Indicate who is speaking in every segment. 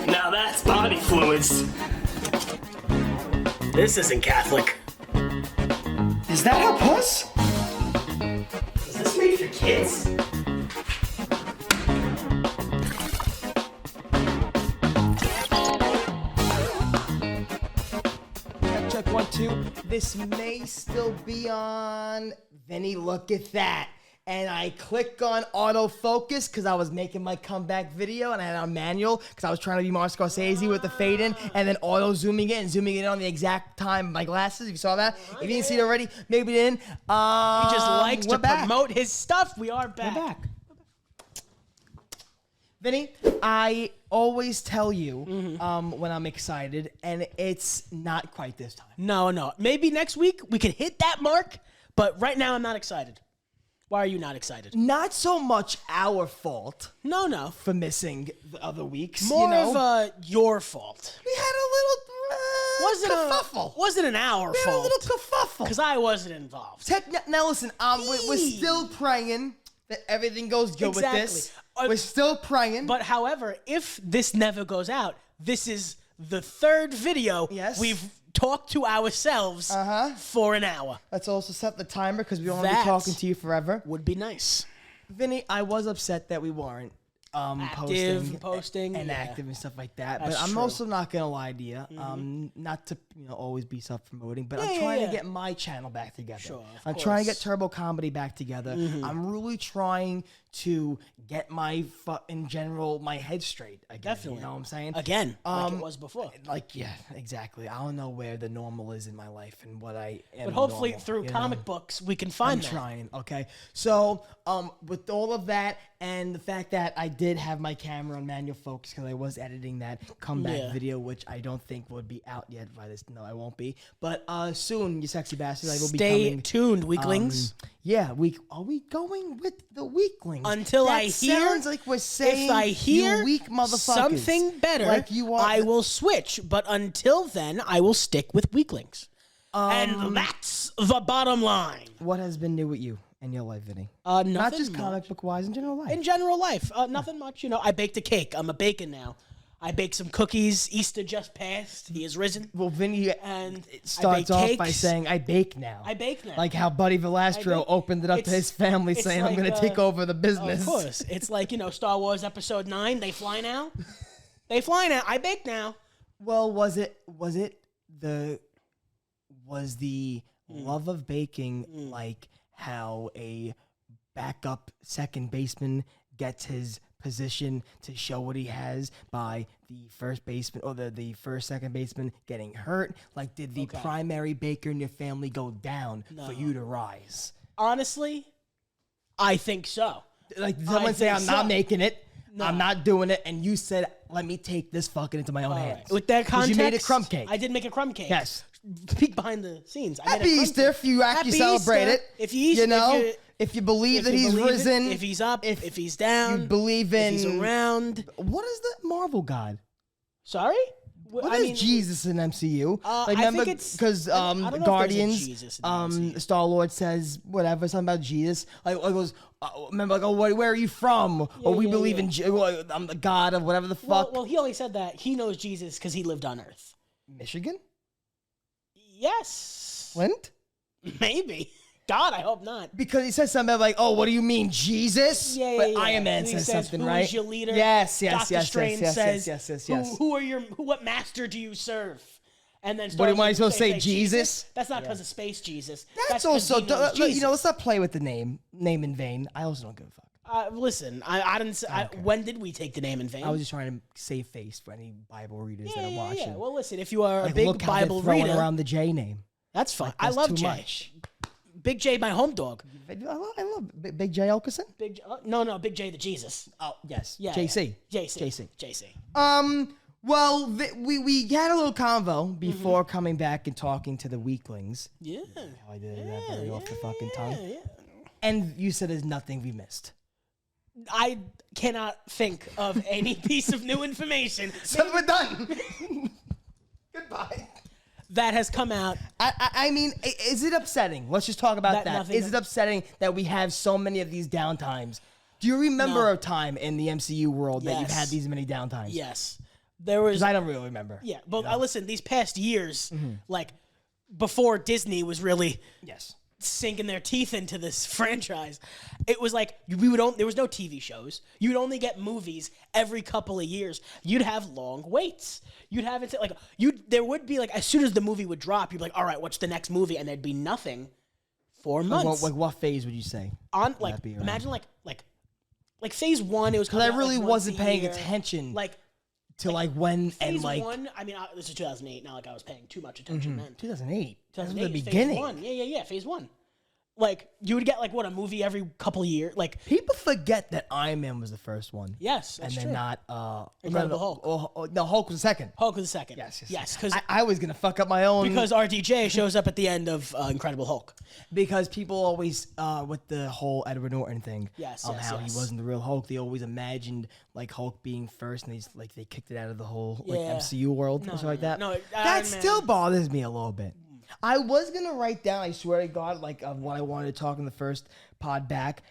Speaker 1: Now that's body fluids. This isn't Catholic.
Speaker 2: Is that a puss?
Speaker 1: Is this made for kids?
Speaker 2: Check 1, 2. This may still be on. Vinny, look at that. And I click on autofocus because I was making my comeback video and I had it on manual because I was trying to be Martin Scorsese with the fade in and then auto zooming in and zooming in on the exact time of my glasses. If you saw that, if you didn't see it already, maybe you didn't.
Speaker 3: He just likes to
Speaker 2: back.
Speaker 3: promote his stuff. We are back.
Speaker 2: We're back. Vinny, I always tell you when I'm excited, and it's not quite this time.
Speaker 3: No. Maybe next week we could hit that mark, but right now I'm not excited. Why are you not excited?
Speaker 2: Not so much our fault
Speaker 3: No.
Speaker 2: for missing the other weeks.
Speaker 3: More
Speaker 2: you know?
Speaker 3: of your fault.
Speaker 2: We had a little kerfuffle.
Speaker 3: Wasn't an our
Speaker 2: We had a
Speaker 3: fault.
Speaker 2: little kerfuffle.
Speaker 3: Because I wasn't involved.
Speaker 2: Now listen, we're still praying that everything goes good with this.
Speaker 3: Exactly.
Speaker 2: We're still praying.
Speaker 3: But however, if this never goes out, this is the third video we've talked to ourselves for an hour.
Speaker 2: Let's also set the timer because we don't want to be
Speaker 3: That
Speaker 2: talking to you forever.
Speaker 3: Would be nice.
Speaker 2: Vinny, I was upset that we weren't posting and
Speaker 3: yeah.
Speaker 2: active and stuff like that.
Speaker 3: That's
Speaker 2: but I'm
Speaker 3: true.
Speaker 2: also not gonna lie to you. Not to always be self-promoting, but I'm trying to get my channel back together.
Speaker 3: Sure, of
Speaker 2: I'm trying to get
Speaker 3: course.
Speaker 2: Turbo Comedy back together. I'm really trying to get my in general my head straight again.
Speaker 3: Definitely.
Speaker 2: You know what I'm saying?
Speaker 3: Again, like it was before.
Speaker 2: Like, yeah, exactly. I don't know where the normal is in my life and what I am.
Speaker 3: But hopefully
Speaker 2: normal,
Speaker 3: through
Speaker 2: you know?
Speaker 3: comic books, we can find
Speaker 2: I'm
Speaker 3: that.
Speaker 2: trying, okay? So, with all of that and the fact that I did have my camera on manual focus because I was editing that comeback video, which I don't think would be out yet by this. No, I won't be. But soon, you sexy bastards, I will be
Speaker 3: Stay
Speaker 2: coming.
Speaker 3: tuned, weaklings.
Speaker 2: Yeah, are we going with the weaklings?
Speaker 3: Until
Speaker 2: that
Speaker 3: I hear,
Speaker 2: sounds like we're saying
Speaker 3: if I hear
Speaker 2: you weak motherfuckers.
Speaker 3: something better,
Speaker 2: like you are.
Speaker 3: I will switch. But until then, I will stick with weaklings. And that's the bottom line.
Speaker 2: What has been new with you in your life, Vinny?
Speaker 3: Nothing
Speaker 2: Not just
Speaker 3: much.
Speaker 2: comic book wise, in general life.
Speaker 3: In general life, nothing much. I baked a cake. I'm a baker now. I baked some cookies. Easter just passed. He is risen.
Speaker 2: Well, Vinny
Speaker 3: And
Speaker 2: starts
Speaker 3: I
Speaker 2: off
Speaker 3: bake
Speaker 2: by
Speaker 3: cakes.
Speaker 2: saying, I bake now.
Speaker 3: I bake now.
Speaker 2: Like how Buddy Velastro
Speaker 3: bake.
Speaker 2: opened it up to
Speaker 3: It's-
Speaker 2: his family
Speaker 3: it's
Speaker 2: saying, I'm
Speaker 3: like,
Speaker 2: going to take over the business.
Speaker 3: Of course. It's like, Star Wars Episode 9. They fly now. They fly now. I bake now.
Speaker 2: Well, was the love of baking like how a backup second baseman gets his position to show what he has by the first baseman or the first second baseman getting hurt? Like, did the primary baker in your family go down for you to rise?
Speaker 3: Honestly, I think so.
Speaker 2: Like, did someone say,
Speaker 3: think
Speaker 2: I'm
Speaker 3: so.
Speaker 2: not making it,
Speaker 3: No.
Speaker 2: I'm not doing it, and you said, let me take this fucking into my own hands.
Speaker 3: With that
Speaker 2: 'Cause
Speaker 3: context,
Speaker 2: you made a crumb cake.
Speaker 3: I did make a crumb cake.
Speaker 2: Yes.
Speaker 3: Peek behind the scenes. I made a
Speaker 2: Happy
Speaker 3: crumb
Speaker 2: Easter
Speaker 3: cake.
Speaker 2: if you actually
Speaker 3: Happy
Speaker 2: celebrate
Speaker 3: Easter.
Speaker 2: it.
Speaker 3: If you
Speaker 2: if you believe
Speaker 3: if
Speaker 2: that
Speaker 3: you
Speaker 2: he's
Speaker 3: believe it,
Speaker 2: risen,
Speaker 3: if he's up, if he's down,
Speaker 2: you believe in
Speaker 3: if he's around.
Speaker 2: What is the Marvel God?
Speaker 3: Sorry?
Speaker 2: What is Jesus in MCU?
Speaker 3: I
Speaker 2: remember
Speaker 3: think it's-
Speaker 2: because
Speaker 3: I don't know if there's a
Speaker 2: Guardians,
Speaker 3: Jesus in MCU.
Speaker 2: Star Lord says whatever something about Jesus. Like goes, remember like, oh, where are you from? Or we
Speaker 3: yeah,
Speaker 2: believe
Speaker 3: yeah.
Speaker 2: in I'm the God of whatever the fuck.
Speaker 3: Well, he only said that he knows Jesus because he lived on Earth.
Speaker 2: Michigan,
Speaker 3: Yes.
Speaker 2: Flint.
Speaker 3: Maybe. God, I hope not.
Speaker 2: Because he says something like, "Oh, what do you mean, Jesus?"
Speaker 3: Yeah,
Speaker 2: But
Speaker 3: yeah.
Speaker 2: Iron Man
Speaker 3: And he
Speaker 2: says
Speaker 3: says,
Speaker 2: something,
Speaker 3: "Who
Speaker 2: right?
Speaker 3: is your leader?"
Speaker 2: Yes,
Speaker 3: Doctor Strange says,
Speaker 2: yes.
Speaker 3: What master do you serve? And then
Speaker 2: What am I supposed to say,
Speaker 3: they
Speaker 2: Jesus?
Speaker 3: That's not because of space Jesus.
Speaker 2: That's
Speaker 3: 'cause
Speaker 2: also,
Speaker 3: he knows Jesus.
Speaker 2: let's not play with the name in vain. I also don't give a fuck.
Speaker 3: Listen, I didn't. When did we take the name in vain?
Speaker 2: I was just trying to save face for any Bible readers that are watching.
Speaker 3: Yeah. Well, listen, if you are
Speaker 2: Like,
Speaker 3: a big
Speaker 2: look how
Speaker 3: Bible
Speaker 2: they're throwing
Speaker 3: reader,
Speaker 2: around the J name.
Speaker 3: that's fine. I
Speaker 2: That's
Speaker 3: love
Speaker 2: too
Speaker 3: Jay.
Speaker 2: much.
Speaker 3: Big J, my home dog.
Speaker 2: I love Big J Elkerson.
Speaker 3: No, Big J the Jesus.
Speaker 2: Oh yes,
Speaker 3: Yeah,
Speaker 2: JC.
Speaker 3: JC.
Speaker 2: Well, we had a little convo before coming back and talking to the weaklings.
Speaker 3: Yeah.
Speaker 2: How I did that very off the fucking tongue.
Speaker 3: Yeah.
Speaker 2: And you said there's nothing we missed.
Speaker 3: I cannot think of any piece of new information
Speaker 2: So we're done. Goodbye.
Speaker 3: that has come out.
Speaker 2: I mean, is it upsetting? Let's just talk about
Speaker 3: That
Speaker 2: that.
Speaker 3: nothing-
Speaker 2: Is it upsetting that we have so many of these downtimes? Do you remember
Speaker 3: No.
Speaker 2: a time in the MCU world that you've
Speaker 3: Yes.
Speaker 2: had these many downtimes?
Speaker 3: Yes. There was.
Speaker 2: Because I don't really remember.
Speaker 3: Yeah, but I listen. These past years, like before Disney was really
Speaker 2: Yes.
Speaker 3: sinking their teeth into this franchise, it was like there was no TV shows. You'd only get movies every couple of years. You'd have long waits. You'd have it like there would be like as soon as the movie would drop, you'd be like, all right, what's the next movie? And there'd be nothing for months.
Speaker 2: What phase would you say?
Speaker 3: On like
Speaker 2: that be around?
Speaker 3: imagine like phase one, it was
Speaker 2: Because I
Speaker 3: coming out,
Speaker 2: really
Speaker 3: like,
Speaker 2: wasn't
Speaker 3: once a
Speaker 2: paying
Speaker 3: year.
Speaker 2: attention
Speaker 3: Like
Speaker 2: to like when
Speaker 3: phase
Speaker 2: and like
Speaker 3: one, I mean, this is 2008. Not like I was paying too much attention then.
Speaker 2: 2008. That was the
Speaker 3: 2008 is
Speaker 2: beginning.
Speaker 3: Phase one. Yeah. Phase one. Like you would get like what a movie every couple of years. Like
Speaker 2: People forget that Iron Man was the first one.
Speaker 3: yes,
Speaker 2: And
Speaker 3: that's
Speaker 2: then
Speaker 3: true.
Speaker 2: not
Speaker 3: Incredible Hulk.
Speaker 2: No, Hulk was the second.
Speaker 3: Hulk was the second.
Speaker 2: Yes.
Speaker 3: Because
Speaker 2: I was gonna fuck up my own
Speaker 3: RDJ shows up at the end of Incredible Hulk.
Speaker 2: because people always with the whole Edward Norton thing.
Speaker 3: Yes,
Speaker 2: How
Speaker 3: yes.
Speaker 2: he wasn't the real Hulk. They always imagined like Hulk being first, and they kicked it out of the whole like
Speaker 3: Yeah.
Speaker 2: MCU world or something like that.
Speaker 3: no,
Speaker 2: that
Speaker 3: Iron
Speaker 2: still
Speaker 3: Man-
Speaker 2: bothers me a little bit. I was gonna write down. I swear to God, like of what I wanted to talk in the first pod back.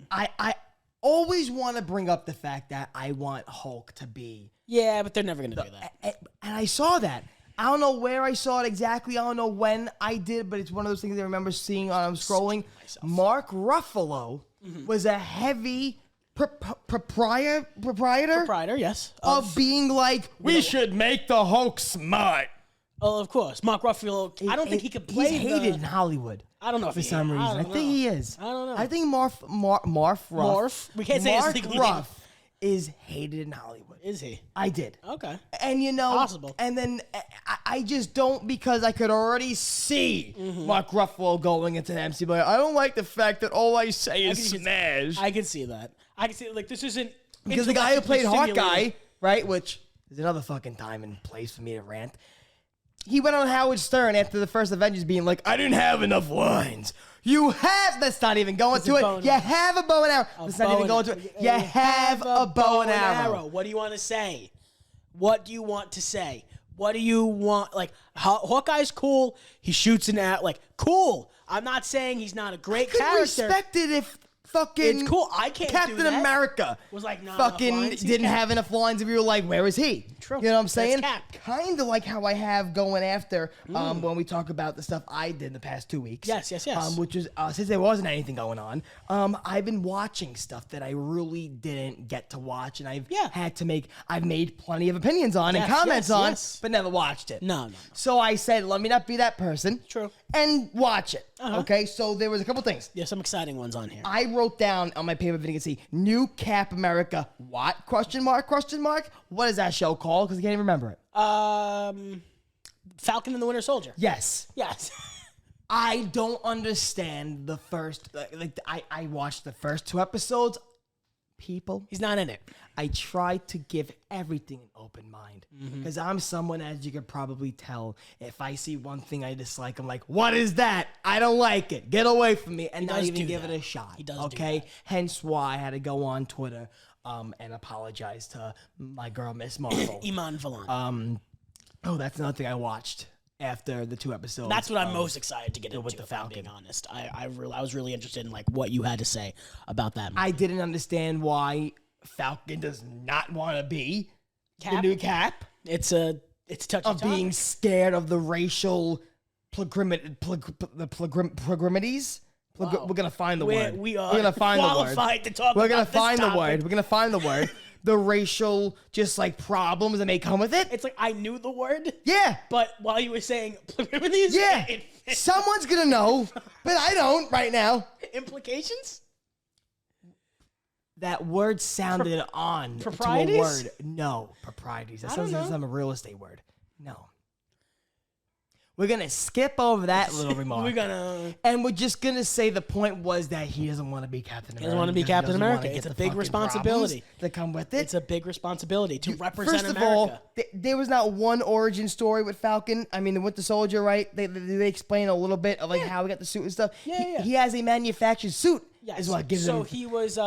Speaker 2: I always want to bring up the fact that I want Hulk to be.
Speaker 3: Yeah, but they're never gonna do that.
Speaker 2: And I saw that. I don't know where I saw it exactly. I don't know when I did, but it's one of those things I remember seeing on scrolling. Mark Ruffalo was a heavy proprietor
Speaker 3: Proprietor, yes.
Speaker 2: of being like, we should make the Hulk smart.
Speaker 3: Oh, of course. Mark Ruffalo. I don't think he could play.
Speaker 2: He's hated in Hollywood.
Speaker 3: I don't know if
Speaker 2: For
Speaker 3: he
Speaker 2: some
Speaker 3: is.
Speaker 2: reason. I think he is.
Speaker 3: I don't know.
Speaker 2: I think Marf Ruff.
Speaker 3: Morph? We can't say his
Speaker 2: Mark
Speaker 3: legal name.
Speaker 2: Ruff is hated in Hollywood.
Speaker 3: Is he?
Speaker 2: I did.
Speaker 3: Okay.
Speaker 2: And
Speaker 3: Possible.
Speaker 2: And then I just don't, because I could already see Mark Ruffalo going into the MCU. But I don't like the fact that all I say is smash.
Speaker 3: I can see that. I can see like this isn't
Speaker 2: Because the guy who played
Speaker 3: intellectually
Speaker 2: Hawkeye,
Speaker 3: stimulating.
Speaker 2: right, which is another fucking time and place for me to rant. He went on Howard Stern after the first Avengers being like, I didn't have enough lines. You have, let's not even go into
Speaker 3: bow
Speaker 2: it.
Speaker 3: and
Speaker 2: You
Speaker 3: arrow.
Speaker 2: have a bow and arrow. Let's not even go into it. You have a bow and arrow.
Speaker 3: What do you want to say? What do you want to say? What do you want? Like, Hawkeye's cool. He shoots an arrow. Like, cool. I'm not saying he's not a great
Speaker 2: Could
Speaker 3: character.
Speaker 2: respect it if fucking
Speaker 3: It's cool. I can't
Speaker 2: Captain
Speaker 3: do that.
Speaker 2: America
Speaker 3: Was like, not enough
Speaker 2: fucking
Speaker 3: lines. He's
Speaker 2: didn't
Speaker 3: Cap.
Speaker 2: have enough lines if you were like, where is he?
Speaker 3: True.
Speaker 2: You know what I'm
Speaker 3: That's
Speaker 2: saying?
Speaker 3: Cap.
Speaker 2: Kind of like how I have going after when we talk about the stuff I did the past 2 weeks.
Speaker 3: Yes.
Speaker 2: Which is since there wasn't anything going on, I've been watching stuff that I really didn't get to watch, and I've I've made plenty of opinions on and
Speaker 3: Yes,
Speaker 2: comments
Speaker 3: yes,
Speaker 2: on,
Speaker 3: yes.
Speaker 2: but never watched it.
Speaker 3: No.
Speaker 2: So I said, let me not be that person.
Speaker 3: True.
Speaker 2: And watch it. Okay, so there was a couple things.
Speaker 3: There's some exciting ones on here.
Speaker 2: I wrote down on my paper, you can see, New Cap America. What? Question mark? What is that show called? Because I can't even remember it.
Speaker 3: Falcon and the Winter Soldier.
Speaker 2: Yes.
Speaker 3: Yes.
Speaker 2: I don't understand the first, I watched the first 2 episodes. People,
Speaker 3: He's not in it.
Speaker 2: I try to give everything an open mind. Because I'm someone, as you could probably tell, if I see one thing I dislike, I'm like, what is that? I don't like it. Get away from me. And not
Speaker 3: does
Speaker 2: even
Speaker 3: do
Speaker 2: give
Speaker 3: that.
Speaker 2: it a shot.
Speaker 3: He does do
Speaker 2: okay?
Speaker 3: that.
Speaker 2: Hence why I had to go on Twitter and apologize to my girl, Miss Marvel.
Speaker 3: Iman Vellani.
Speaker 2: Oh, that's another thing I watched after the 2 episodes.
Speaker 3: That's what I'm most excited to get into.
Speaker 2: with the
Speaker 3: if I'm
Speaker 2: Falcon.
Speaker 3: being honest, I was really interested in like what you had to say about that. Movie.
Speaker 2: I didn't understand why Falcon does not want to be the
Speaker 3: Cap?
Speaker 2: new Cap.
Speaker 3: It's touchy
Speaker 2: Of
Speaker 3: topic.
Speaker 2: being scared of the racial progrimities.
Speaker 3: Wow.
Speaker 2: We're gonna find the word.
Speaker 3: We are
Speaker 2: We're gonna find the word.
Speaker 3: qualified to talk
Speaker 2: We're
Speaker 3: about
Speaker 2: gonna
Speaker 3: this
Speaker 2: find the
Speaker 3: topic.
Speaker 2: word. We're gonna find the word. The racial, just like problems that may come with it.
Speaker 3: It's like I knew the word,
Speaker 2: Yeah.
Speaker 3: but while you were saying proclivities,
Speaker 2: Yeah. Someone's gonna know, but I don't right now.
Speaker 3: implications.
Speaker 2: That word sounded on to a
Speaker 3: proprieties?
Speaker 2: word. No, proprieties. That
Speaker 3: I don't
Speaker 2: sounds like
Speaker 3: know.
Speaker 2: some real estate word. No. We're gonna skip over that little remark.
Speaker 3: We're gonna.
Speaker 2: And we're just gonna say the point was that he doesn't want to be Captain America.
Speaker 3: doesn't wanna be
Speaker 2: because he
Speaker 3: Captain
Speaker 2: doesn't wanna
Speaker 3: America.
Speaker 2: get
Speaker 3: It's a
Speaker 2: the
Speaker 3: big
Speaker 2: fucking
Speaker 3: responsibility.
Speaker 2: problems that come with it.
Speaker 3: It's a big responsibility to represent
Speaker 2: First of
Speaker 3: America.
Speaker 2: all, there was not one origin story with Falcon. I mean, the Winter Soldier, right? They explain a little bit of like how he got the suit and stuff.
Speaker 3: Yeah.
Speaker 2: He has a manufactured suit.
Speaker 3: Yes.
Speaker 2: Is what gives
Speaker 3: so
Speaker 2: him.
Speaker 3: he was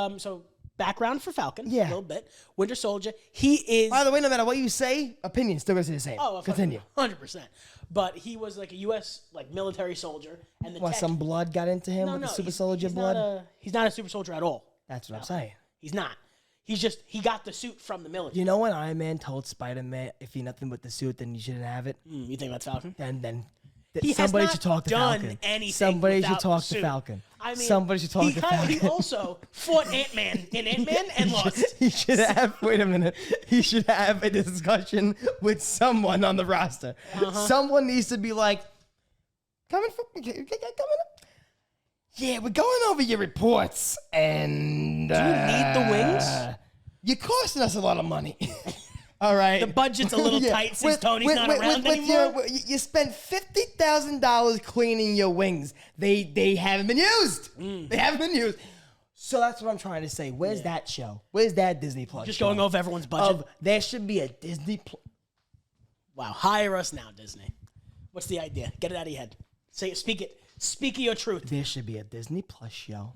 Speaker 3: background for Falcon.
Speaker 2: Yeah.
Speaker 3: A little bit. Winter Soldier. He is.
Speaker 2: By the way, no matter what you say, opinion's still gonna stay the same.
Speaker 3: Oh,
Speaker 2: Continue.
Speaker 3: 100%. But he was like a U.S. like military soldier, and the
Speaker 2: What,
Speaker 3: tech-
Speaker 2: some blood got into him with the super soldier
Speaker 3: he's
Speaker 2: blood?
Speaker 3: He's not a super soldier at all.
Speaker 2: That's what I'm saying.
Speaker 3: He's not. He got the suit from the military.
Speaker 2: You know when Iron Man told Spider-Man, if you're nothing but the suit, then you shouldn't have it?
Speaker 3: You think that's Falcon?
Speaker 2: And then
Speaker 3: He has
Speaker 2: somebody
Speaker 3: not
Speaker 2: should talk to
Speaker 3: done
Speaker 2: Falcon.
Speaker 3: anything
Speaker 2: Somebody should
Speaker 3: without
Speaker 2: talk
Speaker 3: the
Speaker 2: to
Speaker 3: suit.
Speaker 2: Falcon.
Speaker 3: I mean,
Speaker 2: Somebody should talk to Falcon.
Speaker 3: He also fought Ant-Man in Ant-Man and lost.
Speaker 2: He should have. Wait a minute. He should have a discussion with someone on the roster. Someone needs to be like, coming up. Yeah, we're going over your reports, and
Speaker 3: Do you need the wings?
Speaker 2: You're costing us a lot of money. All right.
Speaker 3: The budget's a little tight since Tony's not around anymore.
Speaker 2: You spent $50,000 cleaning your wings. They haven't been used. They haven't been used. So that's what I'm trying to say. Where's that show? Where's that Disney Plus
Speaker 3: Just
Speaker 2: show?
Speaker 3: going over everyone's budget.
Speaker 2: There should be a Disney Plus.
Speaker 3: Wow, hire us now, Disney. What's the idea? Get it out of your head. Say it. Speak it. Speak of your truth.
Speaker 2: There should be a Disney Plus show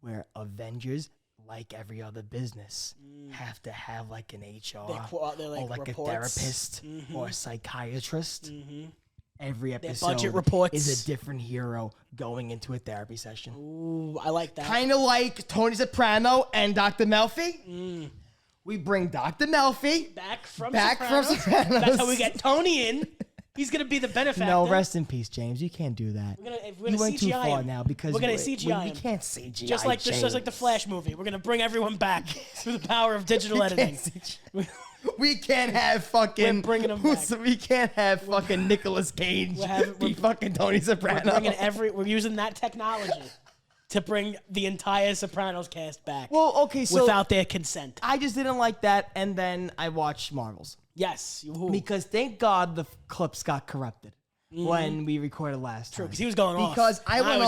Speaker 2: where Avengers, like every other business, have to have like an HR
Speaker 3: They're like
Speaker 2: or like
Speaker 3: reports.
Speaker 2: a therapist or a psychiatrist. Every
Speaker 3: budget
Speaker 2: episode
Speaker 3: reports.
Speaker 2: is a different hero going into a therapy session.
Speaker 3: Ooh, I like that.
Speaker 2: Kind of like Tony Soprano and Dr. Melfi. We bring Dr. Melfi
Speaker 3: Back from
Speaker 2: Sopranos.
Speaker 3: That's how we get Tony in. He's gonna be the benefactor.
Speaker 2: No, rest in peace, James. You can't do that.
Speaker 3: We're
Speaker 2: You
Speaker 3: gonna
Speaker 2: went too
Speaker 3: CGI
Speaker 2: far
Speaker 3: him.
Speaker 2: now because
Speaker 3: we're gonna CGI
Speaker 2: we
Speaker 3: him.
Speaker 2: can't CGI
Speaker 3: Just like
Speaker 2: James.
Speaker 3: the Flash movie. We're gonna bring everyone back through the power of digital editing.
Speaker 2: We can't have fucking.
Speaker 3: We're bringing him back.
Speaker 2: We can't have fucking Nicolas Cage be fucking Tony Soprano.
Speaker 3: We're using that technology to bring the entire Sopranos cast back.
Speaker 2: Well, okay, so
Speaker 3: without their consent.
Speaker 2: I just didn't like that, and then I watched Marvels
Speaker 3: Yes,
Speaker 2: because thank God the clips got corrupted when we recorded last time.
Speaker 3: because he was going off.
Speaker 2: Because I went
Speaker 3: was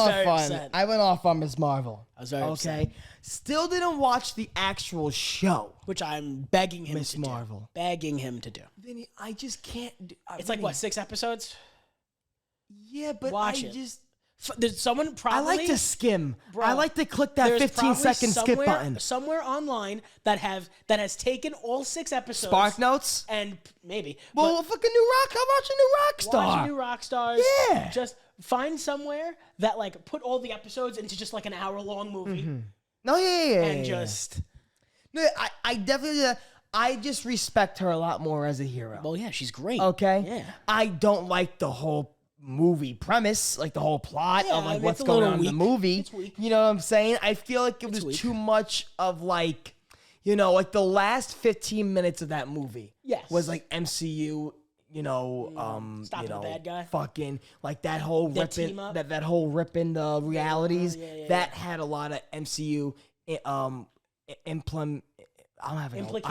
Speaker 2: off on Miss Marvel.
Speaker 3: I was very upset.
Speaker 2: Okay, still didn't watch the actual show.
Speaker 3: which I'm begging him
Speaker 2: Miss
Speaker 3: to
Speaker 2: Marvel.
Speaker 3: do. Begging him to do.
Speaker 2: Vinny, I just can't.
Speaker 3: It's like what, 6 episodes?
Speaker 2: Yeah, but
Speaker 3: Watch
Speaker 2: I
Speaker 3: it.
Speaker 2: just.
Speaker 3: There's someone
Speaker 2: I
Speaker 3: probably.
Speaker 2: like to skim.
Speaker 3: Bro,
Speaker 2: I like to click that
Speaker 3: there's
Speaker 2: 15-second skip
Speaker 3: somewhere-
Speaker 2: button.
Speaker 3: somewhere online that has taken all 6 episodes.
Speaker 2: Spark Notes.
Speaker 3: And maybe.
Speaker 2: Well, fucking new rock. I'm watching new rock star.
Speaker 3: Watch New Rock Stars.
Speaker 2: Yeah.
Speaker 3: Just find somewhere that like put all the episodes into just like an hour-long movie
Speaker 2: No, yeah.
Speaker 3: and just.
Speaker 2: No, I definitely. I just respect her a lot more as a hero.
Speaker 3: Well, yeah, she's great.
Speaker 2: Okay.
Speaker 3: Yeah.
Speaker 2: I don't like the whole movie premise, like the whole plot
Speaker 3: Yeah,
Speaker 2: of like
Speaker 3: it's
Speaker 2: what's
Speaker 3: a
Speaker 2: going
Speaker 3: little
Speaker 2: on in the
Speaker 3: weak.
Speaker 2: movie.
Speaker 3: It's weak.
Speaker 2: You know what I'm saying? I feel like it was
Speaker 3: weak.
Speaker 2: too much of like, you know, like the last 15 minutes of that movie.
Speaker 3: Yes.
Speaker 2: Was like MCU. You know,
Speaker 3: Stopping
Speaker 2: you know,
Speaker 3: the bad guy.
Speaker 2: fucking like that whole
Speaker 3: Their
Speaker 2: ripping
Speaker 3: team up.
Speaker 2: that whole ripping the realities
Speaker 3: yeah,
Speaker 2: that had a lot of MCU implement. I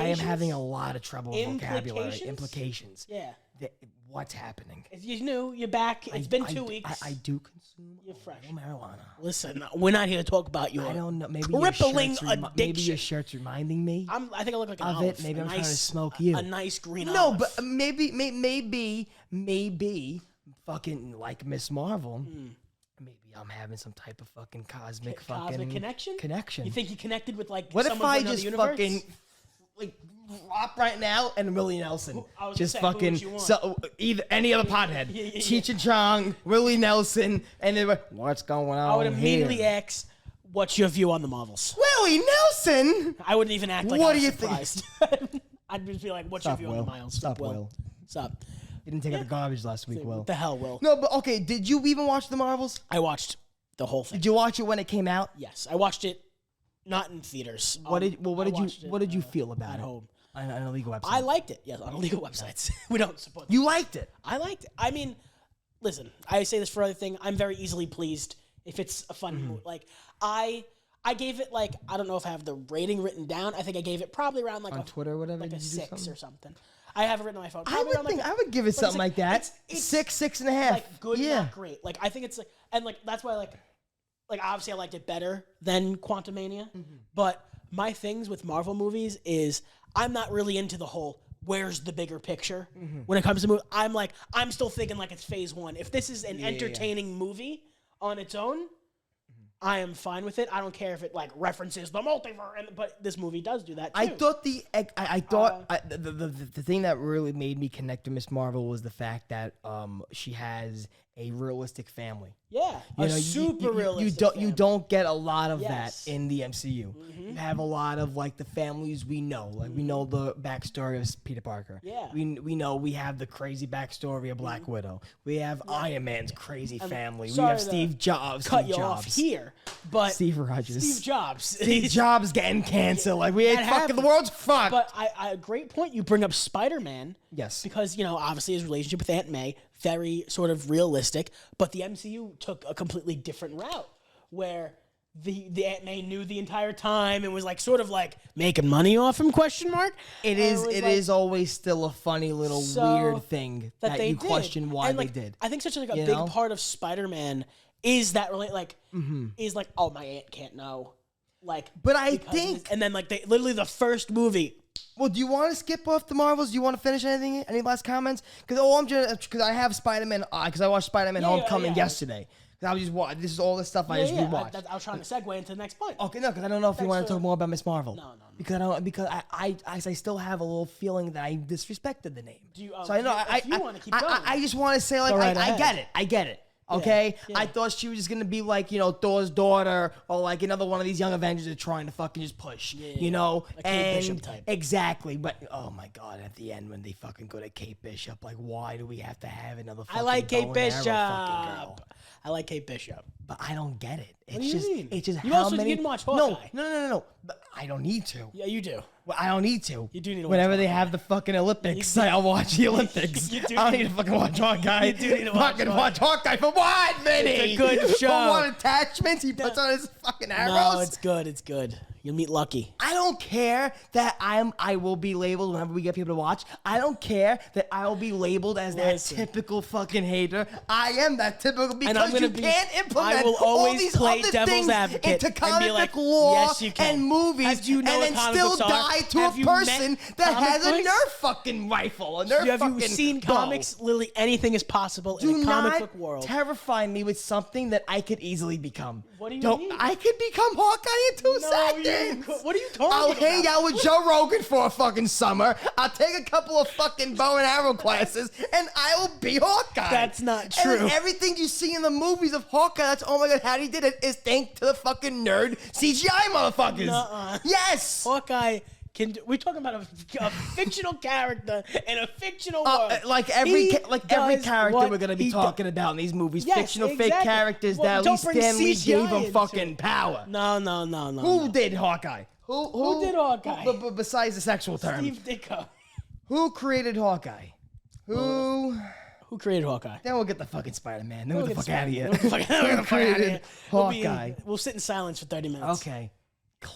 Speaker 2: am having a lot of trouble with vocabulary. Implications.
Speaker 3: Yeah.
Speaker 2: What's happening?
Speaker 3: You knew you're back. It's been 2 weeks.
Speaker 2: I do consume
Speaker 3: You're fresh.
Speaker 2: marijuana.
Speaker 3: Listen, we're not here to talk about your.
Speaker 2: I don't know. Maybe
Speaker 3: crippling
Speaker 2: your shirt's maybe
Speaker 3: addiction.
Speaker 2: your shirt's reminding me
Speaker 3: I think I look like an
Speaker 2: of
Speaker 3: olive.
Speaker 2: it. Maybe
Speaker 3: a
Speaker 2: I'm
Speaker 3: nice,
Speaker 2: trying to smoke you.
Speaker 3: A nice green
Speaker 2: No,
Speaker 3: olive.
Speaker 2: but maybe fucking like Miss Marvel. Maybe I'm having some type of fucking cosmic
Speaker 3: connection.
Speaker 2: Connection.
Speaker 3: You think you connected with like?
Speaker 2: What if
Speaker 3: someone
Speaker 2: I
Speaker 3: from another
Speaker 2: just
Speaker 3: universe?
Speaker 2: fucking like drop right now and Willie Nelson
Speaker 3: I was
Speaker 2: just
Speaker 3: gonna say, who would
Speaker 2: fucking
Speaker 3: you want?
Speaker 2: so either any other pothead,
Speaker 3: Yeah.
Speaker 2: Cheech and Chong, Willie Nelson, and then what's going on
Speaker 3: I would immediately
Speaker 2: here?
Speaker 3: ask, "What's your view on the Marvels?"
Speaker 2: Willie Nelson.
Speaker 3: I wouldn't even act like
Speaker 2: What
Speaker 3: I was
Speaker 2: do you think?
Speaker 3: surprised. I'd just be like, "What's
Speaker 2: Stop,
Speaker 3: your view
Speaker 2: Will.
Speaker 3: on the Miles?"
Speaker 2: Stop, Will.
Speaker 3: Stop.
Speaker 2: You didn't take out the garbage last week, Will.
Speaker 3: What the hell, Will?
Speaker 2: No, but okay. Did you even watch the Marvels?
Speaker 3: I watched the whole thing.
Speaker 2: Did you watch it when it came out?
Speaker 3: Yes, I watched it. Not in theaters.
Speaker 2: What did
Speaker 3: watched
Speaker 2: you
Speaker 3: it,
Speaker 2: feel about
Speaker 3: at
Speaker 2: it?
Speaker 3: home?
Speaker 2: On an illegal website.
Speaker 3: I liked it. Yes, on illegal websites. We don't support.
Speaker 2: You liked it.
Speaker 3: I liked it. I mean, listen, I say this for other thing. I'm very easily pleased if it's a fun movie. Like I gave it like I don't know if I have the rating written down. I think I gave it probably around like
Speaker 2: On
Speaker 3: a
Speaker 2: Twitter or whatever,
Speaker 3: like a
Speaker 2: did you do
Speaker 3: 6
Speaker 2: something?
Speaker 3: or something. I have it written on my phone.
Speaker 2: I
Speaker 3: Probably
Speaker 2: would
Speaker 3: around
Speaker 2: think
Speaker 3: like a,
Speaker 2: I would give it something like that.
Speaker 3: it's
Speaker 2: 6.5.
Speaker 3: like good,
Speaker 2: Yeah.
Speaker 3: not great. Like I think it's like and like that's why like obviously I liked it better than Quantumania. But my things with Marvel movies is I'm not really into the whole where's the bigger picture when it comes to movies. I'm still thinking like it's phase 1. If this is an entertaining movie on its own, I am fine with it. I don't care if it like references the multiverse, but this movie does do that too.
Speaker 2: I thought the thing that really made me connect to Miss Marvel was the fact that she has a realistic family.
Speaker 3: Yeah,
Speaker 2: You
Speaker 3: a
Speaker 2: know,
Speaker 3: super realistic.
Speaker 2: you
Speaker 3: family.
Speaker 2: don't get a lot of
Speaker 3: Yes.
Speaker 2: that in the MCU. You have a lot of like the families we know, like we know the backstory of Peter Parker.
Speaker 3: Yeah.
Speaker 2: we know we have the crazy backstory of Black Widow. We have Iron Man's crazy family. We
Speaker 3: sorry
Speaker 2: have
Speaker 3: to
Speaker 2: Steve Jobs.
Speaker 3: cut
Speaker 2: Steve
Speaker 3: you
Speaker 2: Jobs.
Speaker 3: off here, but
Speaker 2: Steve Rogers.
Speaker 3: Steve Jobs.
Speaker 2: Steve Jobs getting cancer. Like we ain't
Speaker 3: That
Speaker 2: fucking the
Speaker 3: happened.
Speaker 2: world's fucked.
Speaker 3: But a great point you bring up Spider-Man.
Speaker 2: Yes.
Speaker 3: Because, obviously his relationship with Aunt May, very sort of realistic, but the MCU took a completely different route where the Aunt May knew the entire time and was like sort of like making money off him, question mark.
Speaker 2: It is always still a funny little
Speaker 3: So,
Speaker 2: weird thing that
Speaker 3: they
Speaker 2: you
Speaker 3: did.
Speaker 2: question why
Speaker 3: And,
Speaker 2: they
Speaker 3: like,
Speaker 2: did.
Speaker 3: I think such a
Speaker 2: You
Speaker 3: big
Speaker 2: know?
Speaker 3: part of Spider-Man is that
Speaker 2: Mm-hmm.
Speaker 3: is like, oh, my aunt can't know. Like,
Speaker 2: But I
Speaker 3: because of
Speaker 2: think-
Speaker 3: this. And then like they literally the first movie.
Speaker 2: Well, do you want to skip off the Marvels? Do you want to finish anything? Any last comments? Because I have Spider-Man. Because I watched Spider-Man
Speaker 3: Yeah,
Speaker 2: Homecoming
Speaker 3: yeah.
Speaker 2: yesterday. 'Cause I was just this is all the stuff I just rewatched.
Speaker 3: I was trying to segue into the next point.
Speaker 2: Okay, no, because I don't know if you want to
Speaker 3: for-
Speaker 2: talk more about Miss Marvel.
Speaker 3: No.
Speaker 2: Because I still have a little feeling that I disrespected the name.
Speaker 3: Do you-
Speaker 2: so I know
Speaker 3: if you wanna keep going.
Speaker 2: I just want to say like
Speaker 3: Go right
Speaker 2: I
Speaker 3: ahead.
Speaker 2: get it. I get it. Okay,
Speaker 3: yeah.
Speaker 2: I thought she was just gonna be like Thor's daughter or like another one of these young Avengers that are trying to fucking just push,
Speaker 3: A Kate Bishop type.
Speaker 2: Exactly. But oh my god, at the end when they fucking go to Kate Bishop, like why do we have to have another? Fucking
Speaker 3: I like Kate
Speaker 2: bow and arrow
Speaker 3: Bishop.
Speaker 2: fucking girl?
Speaker 3: I like Kate Bishop.
Speaker 2: But I don't get it. It's
Speaker 3: do you
Speaker 2: just
Speaker 3: mean?
Speaker 2: it's just
Speaker 3: You
Speaker 2: how
Speaker 3: also
Speaker 2: many.
Speaker 3: didn't watch
Speaker 2: No,
Speaker 3: Hawkeye.
Speaker 2: no. But I don't need to.
Speaker 3: Yeah, you do.
Speaker 2: Well, I don't need to.
Speaker 3: You do need to watch
Speaker 2: Whenever they
Speaker 3: Hawkeye.
Speaker 2: have the fucking Olympics, I'll watch the Olympics.
Speaker 3: You do
Speaker 2: I don't
Speaker 3: need-
Speaker 2: need to fucking watch Hawkeye.
Speaker 3: You do need to watch
Speaker 2: fucking
Speaker 3: Hawkeye.
Speaker 2: watch Hawkeye for what, Vinny?
Speaker 3: It's a good
Speaker 2: For
Speaker 3: show.
Speaker 2: what attachments he puts on his fucking arrows?
Speaker 3: No, it's good. It's good. You'll meet Lucky.
Speaker 2: I don't care that I will be labeled whenever we get people to watch. I don't care that I will be labeled as that
Speaker 3: Listen.
Speaker 2: typical fucking hater. I am that typical because
Speaker 3: I'm gonna
Speaker 2: you
Speaker 3: be-
Speaker 2: can't implement
Speaker 3: I will
Speaker 2: all
Speaker 3: always
Speaker 2: these
Speaker 3: play
Speaker 2: other
Speaker 3: devil's
Speaker 2: things
Speaker 3: advocate
Speaker 2: into
Speaker 3: and be
Speaker 2: comic
Speaker 3: like,
Speaker 2: book lore
Speaker 3: yes, you can.
Speaker 2: and movies
Speaker 3: Have you know
Speaker 2: and
Speaker 3: what
Speaker 2: then
Speaker 3: comic
Speaker 2: still
Speaker 3: books are?
Speaker 2: die to
Speaker 3: Have
Speaker 2: a
Speaker 3: you met
Speaker 2: person that
Speaker 3: comic
Speaker 2: has a
Speaker 3: books?
Speaker 2: Nerf fucking rifle, a Nerf
Speaker 3: Have
Speaker 2: fucking
Speaker 3: you seen
Speaker 2: bow.
Speaker 3: comics? Literally anything is possible
Speaker 2: Do
Speaker 3: in a comic
Speaker 2: not
Speaker 3: book world.
Speaker 2: terrify me with something that I could easily become.
Speaker 3: What do you
Speaker 2: Don't,
Speaker 3: mean?
Speaker 2: I could become Hawkeye in 2
Speaker 3: No, you
Speaker 2: seconds.
Speaker 3: could- what are you talking
Speaker 2: I'll hang
Speaker 3: about?
Speaker 2: out with Joe Rogan for a fucking summer. I'll take a couple of fucking bow and arrow classes, and I will be Hawkeye.
Speaker 3: That's not
Speaker 2: And
Speaker 3: true.
Speaker 2: then everything you see in the movies of Hawkeye, that's oh my god, how he did it is thanks to the fucking nerd CGI motherfuckers.
Speaker 3: Nuh-uh.
Speaker 2: Yes.
Speaker 3: Hawkeye can. We're talking about a fictional character in a fictional world.
Speaker 2: Like every
Speaker 3: He
Speaker 2: every
Speaker 3: does
Speaker 2: character
Speaker 3: what
Speaker 2: we're gonna be
Speaker 3: he
Speaker 2: talking about in these movies,
Speaker 3: Yes,
Speaker 2: fictional fake
Speaker 3: exactly.
Speaker 2: characters
Speaker 3: Well,
Speaker 2: that at
Speaker 3: don't
Speaker 2: least
Speaker 3: bring
Speaker 2: Stan Lee
Speaker 3: CGI
Speaker 2: gave them
Speaker 3: into
Speaker 2: fucking
Speaker 3: it.
Speaker 2: power.
Speaker 3: No.
Speaker 2: Who did Hawkeye? Who
Speaker 3: did Hawkeye?
Speaker 2: Besides the sexual term,
Speaker 3: Steve Ditko.
Speaker 2: who created Hawkeye? Who?
Speaker 3: Who created Hawkeye?
Speaker 2: Then we'll get the fucking Spider-Man. Then we'll get the
Speaker 3: We'll
Speaker 2: fuck out of here.
Speaker 3: We'll get the fuck outta here.
Speaker 2: created
Speaker 3: We'll
Speaker 2: Hawkeye?
Speaker 3: we'll sit in silence for 30 minutes.
Speaker 2: Okay.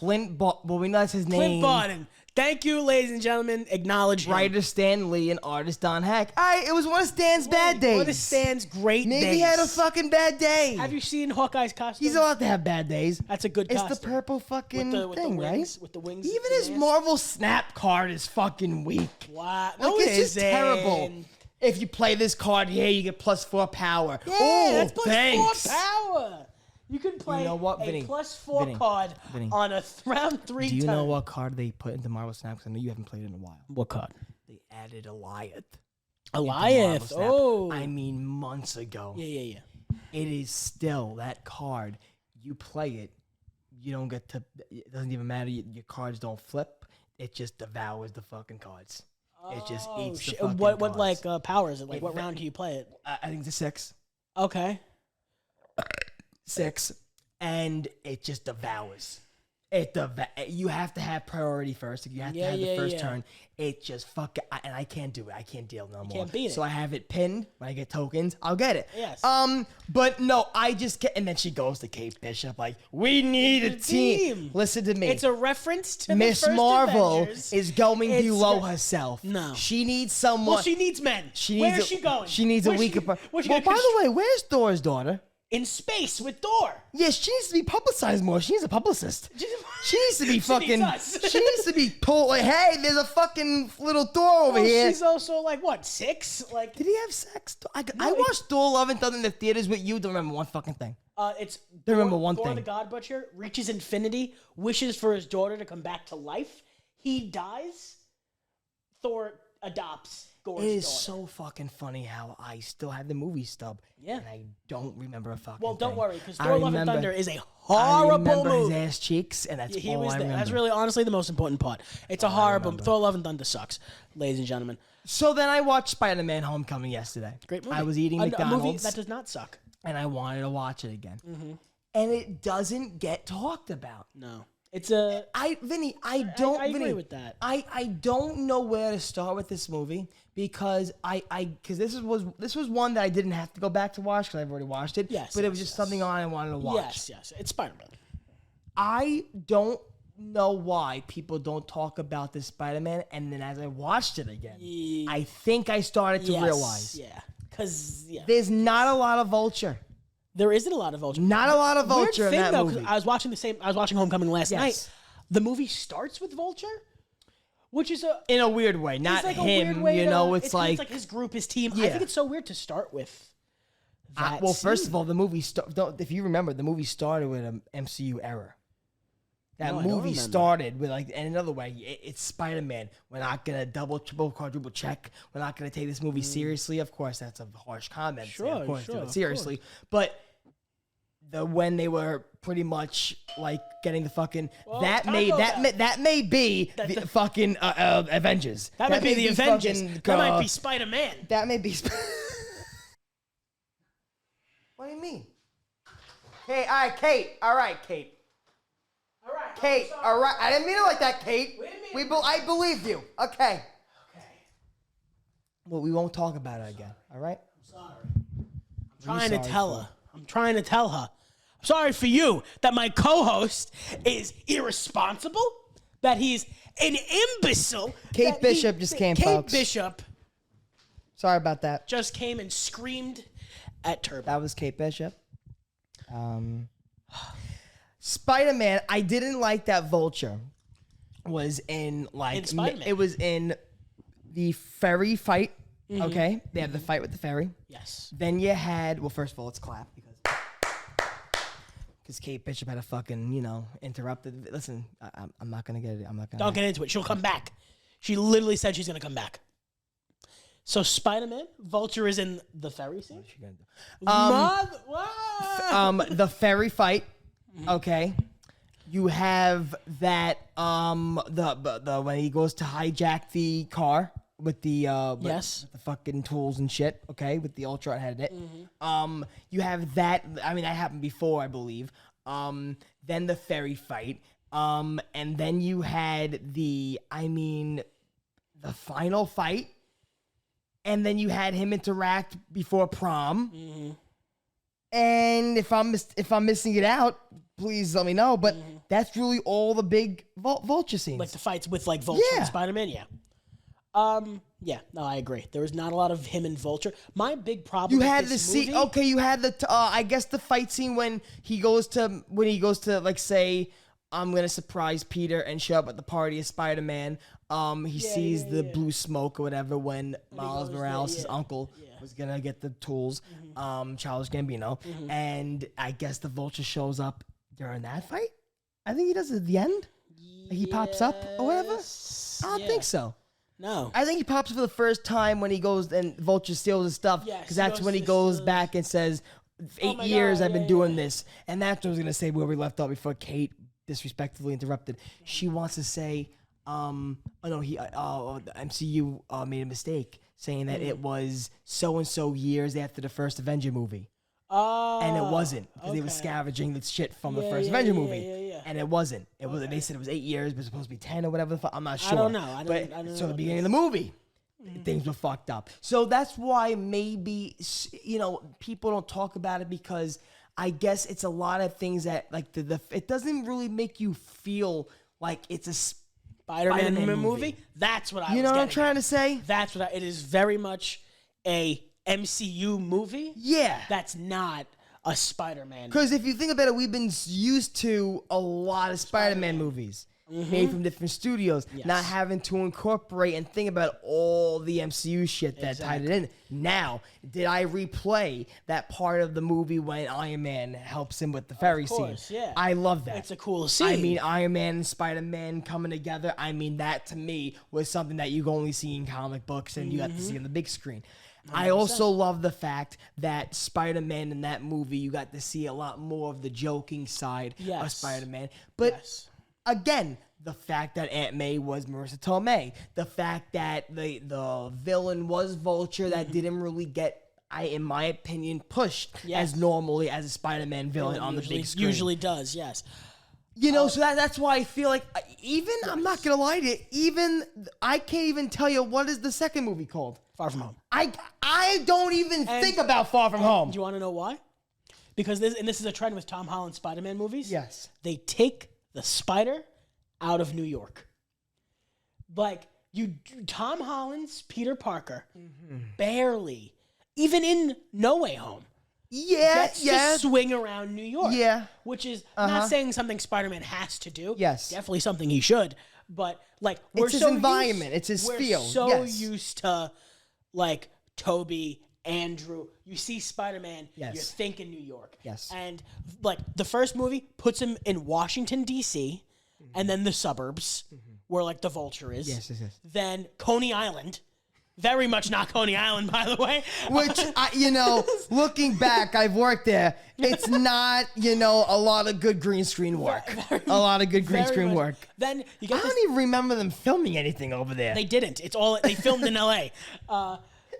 Speaker 2: Well, we know that's his
Speaker 3: Clint
Speaker 2: name.
Speaker 3: Barton. Thank you, ladies and gentlemen. Acknowledge him.
Speaker 2: Writer Stan Lee and artist Don Heck. It was one of Stan's bad days.
Speaker 3: What is Stan's great
Speaker 2: Maybe
Speaker 3: days?
Speaker 2: he had a fucking bad day.
Speaker 3: Have you seen Hawkeye's costume?
Speaker 2: He's allowed to have bad days.
Speaker 3: That's a good
Speaker 2: It's
Speaker 3: costume.
Speaker 2: the purple fucking
Speaker 3: with the
Speaker 2: thing,
Speaker 3: wings,
Speaker 2: right?
Speaker 3: With the wings.
Speaker 2: Even
Speaker 3: and
Speaker 2: his
Speaker 3: mask.
Speaker 2: Marvel Snap card is fucking weak.
Speaker 3: Wow.
Speaker 2: Like,
Speaker 3: No,
Speaker 2: it's
Speaker 3: it
Speaker 2: just
Speaker 3: isn't.
Speaker 2: terrible. If you play this card here, you get +4 power.
Speaker 3: Yeah,
Speaker 2: oh,
Speaker 3: that's plus
Speaker 2: thanks.
Speaker 3: 4 power. You can play
Speaker 2: know what,
Speaker 3: a
Speaker 2: Vinny?
Speaker 3: +4
Speaker 2: Vinny,
Speaker 3: card
Speaker 2: Vinny.
Speaker 3: on a round 3
Speaker 2: Do you
Speaker 3: turn.
Speaker 2: know what card they put into Marvel Snap? 'Cause I know you haven't played it in a while.
Speaker 3: What card?
Speaker 2: They added Eliath.
Speaker 3: Eliath.
Speaker 2: Snap.
Speaker 3: Oh.
Speaker 2: I mean, months ago.
Speaker 3: Yeah.
Speaker 2: It is still that card. You play it, you don't get to. It doesn't even matter. Your cards don't flip. It just devours the fucking cards. It just
Speaker 3: Oh,
Speaker 2: eats the
Speaker 3: shit.
Speaker 2: fucking
Speaker 3: What
Speaker 2: cards.
Speaker 3: like power is it? Like
Speaker 2: It
Speaker 3: what
Speaker 2: ra-
Speaker 3: round do you play it?
Speaker 2: I think it's a 6.
Speaker 3: Okay.
Speaker 2: 6, and it just devours. You have to have priority first. If you have to have the first turn, it just and I can't do it. I can't deal no more.
Speaker 3: can't beat it.
Speaker 2: So I have it pinned. When I get tokens, I'll get it.
Speaker 3: Yes.
Speaker 2: But no, I just can't. And then she goes to Kate Bishop like, we need a team. Listen to me.
Speaker 3: It's a reference to
Speaker 2: Miss
Speaker 3: the first
Speaker 2: Marvel
Speaker 3: Avengers.
Speaker 2: is going
Speaker 3: It's
Speaker 2: below
Speaker 3: go-
Speaker 2: herself.
Speaker 3: No.
Speaker 2: She needs someone.
Speaker 3: Well, she needs men.
Speaker 2: She
Speaker 3: Where
Speaker 2: needs
Speaker 3: is she going?
Speaker 2: She needs a
Speaker 3: Where's
Speaker 2: weaker.
Speaker 3: where's she
Speaker 2: Well, by
Speaker 3: gonna-
Speaker 2: the way, where's Thor's daughter?
Speaker 3: in space with Thor.
Speaker 2: Yeah, she needs to be publicized more. She needs a publicist. She needs to be
Speaker 3: She
Speaker 2: fucking.
Speaker 3: needs us.
Speaker 2: She needs to be told like, hey, there's a fucking little Thor over
Speaker 3: Well,
Speaker 2: here.
Speaker 3: she's also like what 6? Like
Speaker 2: Did he have sex? I watched Thor: Love and Thunder in the theaters with you. Don't remember one fucking thing.
Speaker 3: it's
Speaker 2: remember one
Speaker 3: Thor
Speaker 2: thing.
Speaker 3: the God Butcher reaches infinity, wishes for his daughter to come back to life. He dies. Thor adopts. Gore's
Speaker 2: It is
Speaker 3: daughter.
Speaker 2: so fucking funny how I still have the movie stub.
Speaker 3: Yeah.
Speaker 2: And I don't remember a fucking
Speaker 3: Well, don't
Speaker 2: thing.
Speaker 3: worry, because
Speaker 2: I
Speaker 3: Thor: Love and
Speaker 2: remember-
Speaker 3: Thunder is a
Speaker 2: I
Speaker 3: horrible
Speaker 2: remember
Speaker 3: movie.
Speaker 2: his ass cheeks, and that's
Speaker 3: He
Speaker 2: all
Speaker 3: was
Speaker 2: I
Speaker 3: there.
Speaker 2: remember.
Speaker 3: That's really, honestly, the most important part. It's a horrible. Thor: Love and Thunder sucks, ladies and gentlemen.
Speaker 2: So then I watched Spider-Man: Homecoming yesterday.
Speaker 3: Great movie.
Speaker 2: I was eating
Speaker 3: A movie
Speaker 2: McDonald's,
Speaker 3: that does not suck.
Speaker 2: and I wanted to watch it again.
Speaker 3: Mm-hmm.
Speaker 2: And it doesn't get talked about.
Speaker 3: No, it's a.
Speaker 2: Vinny, I don't.
Speaker 3: I agree
Speaker 2: Vinny,
Speaker 3: with that.
Speaker 2: I don't know where to start with this movie because because this was one that I didn't have to go back to watch because I've already watched it.
Speaker 3: Yes,
Speaker 2: but it
Speaker 3: yes,
Speaker 2: was just
Speaker 3: yes.
Speaker 2: something on I wanted to watch.
Speaker 3: Yes, it's Spider-Man.
Speaker 2: I don't know why people don't talk about this Spider-Man, and then as I watched it again, I think I started to realize
Speaker 3: Yeah, because
Speaker 2: there's not a lot of Vulture.
Speaker 3: there isn't a lot of Vulture.
Speaker 2: Not a lot of
Speaker 3: Weird
Speaker 2: Vulture in
Speaker 3: thing,
Speaker 2: that
Speaker 3: though, 'cause
Speaker 2: movie.
Speaker 3: I was watching Homecoming last
Speaker 2: Yes.
Speaker 3: night. The movie starts with Vulture, which is a.
Speaker 2: In a weird way, not
Speaker 3: it's like
Speaker 2: him.
Speaker 3: a weird way
Speaker 2: You
Speaker 3: to-
Speaker 2: know, it's
Speaker 3: 'cause
Speaker 2: like,
Speaker 3: it's like his group, his team. I
Speaker 2: Yeah.
Speaker 3: think it's so weird to start with. That
Speaker 2: well, first
Speaker 3: scene.
Speaker 2: of all, the movie if you remember, the movie started with an MCU error. That
Speaker 3: No, I don't
Speaker 2: movie
Speaker 3: remember.
Speaker 2: started with like, and another way, it's Spider-Man. We're not gonna double, triple, quadruple check. We're not gonna take this movie seriously. Of course, that's a harsh comment.
Speaker 3: Sure,
Speaker 2: of course,
Speaker 3: sure,
Speaker 2: take it
Speaker 3: of
Speaker 2: seriously. But when they were pretty much like getting the fucking that may be the fucking Avengers.
Speaker 3: that might be the Avengers.
Speaker 2: fucking,
Speaker 3: That might be Spider-Man.
Speaker 2: That may be. What do you mean? Hey, all right, Kate. All right, Kate.
Speaker 3: All right,
Speaker 2: Kate. All right. I didn't mean it like that, Kate. I believe you. Okay. Well, we won't talk about it again. All right.
Speaker 3: I'm trying to
Speaker 2: sorry
Speaker 3: tell
Speaker 2: for?
Speaker 3: her. I'm trying to tell her. I'm sorry for you that my co-host is irresponsible, that he's an imbecile.
Speaker 2: Kate
Speaker 3: that
Speaker 2: Bishop just came,
Speaker 3: Kate
Speaker 2: folks.
Speaker 3: Bishop
Speaker 2: Sorry about that.
Speaker 3: just came and screamed at Turbo.
Speaker 2: That was Kate Bishop. Spider-Man. I didn't like that Vulture was in like
Speaker 3: In Spider-Man.
Speaker 2: it was in the ferry fight.
Speaker 3: Mm-hmm.
Speaker 2: Okay, they had the fight with the ferry.
Speaker 3: Yes.
Speaker 2: Then you had, well, first of all, let's clap because Kate Bishop had a fucking, interrupted. Listen, I'm not gonna get it. I'm not gonna.
Speaker 3: Don't get into it. She'll come back. She literally said she's going to come back. So Spider-Man, Vulture is in the ferry scene?
Speaker 2: What's she gonna do?
Speaker 3: What?
Speaker 2: The ferry fight.
Speaker 3: Mm-hmm.
Speaker 2: Okay, you have that. The when he goes to hijack the car with the
Speaker 3: Yes.
Speaker 2: with the fucking tools and shit. Okay, with the Ultron head in it.
Speaker 3: Mm-hmm.
Speaker 2: You have that. I mean, that happened before, I believe. Then the ferry fight. And then you had the final fight. And then you had him interact before prom.
Speaker 3: Mm-hmm.
Speaker 2: And if I'm missing it out, please let me know. But that's really all the big Vulture scenes.
Speaker 3: Like the fights with like Vulture
Speaker 2: Yeah.
Speaker 3: and Spider-Man, yeah. Yeah, no, I agree. There was not a lot of him and Vulture. My big problem
Speaker 2: you
Speaker 3: with
Speaker 2: had the
Speaker 3: this
Speaker 2: scene.
Speaker 3: movie,
Speaker 2: Okay, you had the. I guess the fight scene when he goes to like say, I'm gonna surprise Peter and show up at the party as Spider-Man. He sees the blue smoke or whatever when Miles
Speaker 3: goes
Speaker 2: Morales,
Speaker 3: there,
Speaker 2: his
Speaker 3: yeah.
Speaker 2: uncle, was gonna get the tools. Childish Gambino, and I guess the Vulture shows up during that fight. I think he does it at the end. Like he pops up or whatever. I don't think so.
Speaker 3: No.
Speaker 2: I think he pops up for the first time when he goes and Vulture steals his stuff.
Speaker 3: Yes,
Speaker 2: Because
Speaker 3: he
Speaker 2: that's
Speaker 3: goes
Speaker 2: when he
Speaker 3: to
Speaker 2: goes
Speaker 3: the-
Speaker 2: back and says, "8
Speaker 3: my
Speaker 2: years
Speaker 3: God,
Speaker 2: I've been
Speaker 3: yeah,
Speaker 2: doing
Speaker 3: yeah.
Speaker 2: this." And that's what I was going to say where we left off before Kate disrespectfully interrupted. She wants to say, the MCU made a mistake saying that it was so-and-so years after the first Avenger movie. And it wasn't because they were scavenging the shit from the first Avenger movie,
Speaker 3: yeah.
Speaker 2: and it wasn't. It was. They said it was 8 years, but it was supposed to be 10 or whatever. The fuck. I'm not sure.
Speaker 3: don't know. I don't
Speaker 2: so
Speaker 3: know
Speaker 2: the
Speaker 3: what
Speaker 2: beginning of the movie, things were fucked up. So that's why maybe people don't talk about it because I guess it's a lot of things that like it doesn't really make you feel like it's a
Speaker 3: Spider-Man
Speaker 2: Spider-Man
Speaker 3: movie. That's what I
Speaker 2: You
Speaker 3: was
Speaker 2: know what I'm
Speaker 3: getting
Speaker 2: trying
Speaker 3: at.
Speaker 2: to say?
Speaker 3: That's what it is very much a MCU movie.
Speaker 2: Yeah.
Speaker 3: That's not a Spider-Man.
Speaker 2: Because if you think about it, we've been used to a lot of Spider-Man movies. made from different studios, not having to incorporate and think about all the MCU shit that tied it in. Now, did I replay that part of the movie when Iron Man helps him with the ferry scene?
Speaker 3: Yeah.
Speaker 2: I love that.
Speaker 3: It's a cool scene.
Speaker 2: I mean, Iron Man and Spider-Man coming together, I mean, that to me was something that you can only see in comic books and you got to see on the big screen. 100%. I also love the fact that Spider-Man in that movie, you got to see a lot more of the joking side of Spider-Man. But again, the fact that Aunt May was Marissa Tomei, the fact that the villain was Vulture, that didn't really get, in my opinion, pushed as normally as a Spider-Man villain on the big screen.
Speaker 3: Usually does, yes.
Speaker 2: You know, so that's why I feel like I'm not gonna lie to you, I can't even tell you what is the second movie called.
Speaker 3: Far From Home.
Speaker 2: I don't even think about Far From Home.
Speaker 3: Do you want to know why? Because this is a trend with Tom Holland Spider-Man movies.
Speaker 2: Yes.
Speaker 3: They take the spider out of New York. Like Tom Holland's Peter Parker barely, even in No Way Home, gets to swing around New York. Yeah. Which is not saying something Spider-Man has to do.
Speaker 2: Yes.
Speaker 3: Definitely something he should. But like we're
Speaker 2: it's his
Speaker 3: so
Speaker 2: environment. It's his feel.
Speaker 3: We're so used to like Toby, Andrew. You see Spider-Man, you're thinking New York.
Speaker 2: Yes.
Speaker 3: And like the first movie puts him in Washington, D.C., and then the suburbs where like the Vulture is.
Speaker 2: Yes.
Speaker 3: Then Coney Island. Very much not Coney Island, by the way.
Speaker 2: Which, looking back, I've worked there. It's not, a lot of good green screen work. A lot of good green screen work.
Speaker 3: Then you
Speaker 2: I don't even remember them filming anything over there.
Speaker 3: They didn't. It's all they filmed in L.A.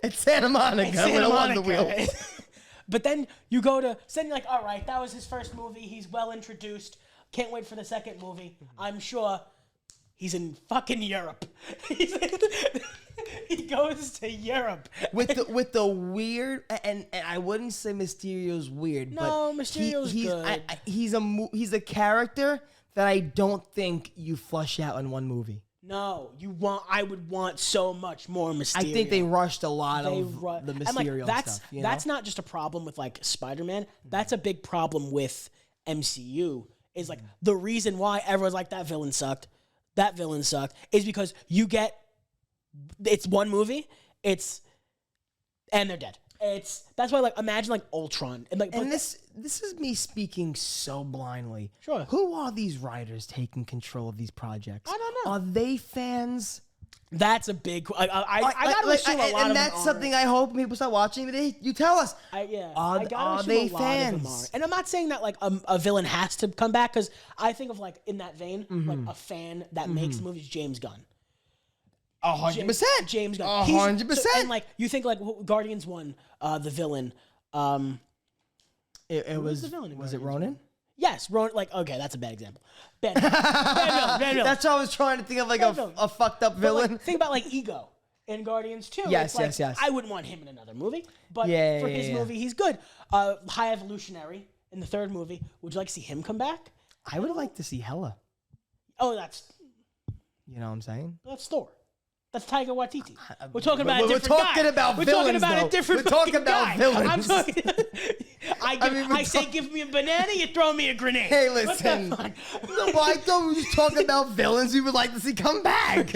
Speaker 2: It's Santa Monica. Santa Monica. The wheel.
Speaker 3: But then you go to, then you're like, all right, that was his first movie. He's well introduced. Can't wait for the second movie. I'm sure he's in fucking Europe. He goes to Europe
Speaker 2: with the weird, and I wouldn't say Mysterio's weird.
Speaker 3: No,
Speaker 2: but
Speaker 3: Mysterio's good.
Speaker 2: He's a character that I don't think you flush out in one movie.
Speaker 3: No, I would want so much more Mysterio.
Speaker 2: I think they rushed a lot of the Mysterio stuff.
Speaker 3: That's not just a problem with like Spider-Man. That's a big problem with MCU. Is like the reason why everyone's like that villain sucked is because it's one movie, and they're dead. That's why like imagine like Ultron and
Speaker 2: this is me speaking so blindly.
Speaker 3: Sure.
Speaker 2: Who are these writers taking control of these projects?
Speaker 3: I don't know.
Speaker 2: Are they fans?
Speaker 3: That's a big. I gotta assume a lot of them
Speaker 2: and that's something I hope people start watching. You tell us.
Speaker 3: Are
Speaker 2: they fans?
Speaker 3: And I'm not saying that like a villain has to come back because I think of like in that vein, like a fan that makes movies, James Gunn.
Speaker 2: 100%.
Speaker 3: James Gunn.
Speaker 2: 100%.
Speaker 3: And like you think like Guardians 1, the villain.
Speaker 2: It was the villain. Was it Ronan?
Speaker 3: Yes, Ronan. Like okay, that's a bad example. Bad villain.
Speaker 2: That's what I was trying to think of, like a fucked up villain.
Speaker 3: Like, think about like Ego in Guardians 2.
Speaker 2: Yes.
Speaker 3: I wouldn't want him in another movie, but for his movie, he's good. High Evolutionary in the third movie. Would you like to see him come back?
Speaker 2: I would like to see Hela.
Speaker 3: Oh, that's.
Speaker 2: You know what I'm saying?
Speaker 3: That's Thor. That's Taika Waititi. We're talking about a different guy.
Speaker 2: We're talking about villains,
Speaker 3: a different
Speaker 2: We're talking about
Speaker 3: guy.
Speaker 2: villains.
Speaker 3: I'm talking. I say, give me a banana, you throw me a grenade.
Speaker 2: Hey, listen. No, I thought we were just talking about villains we would like to see come back.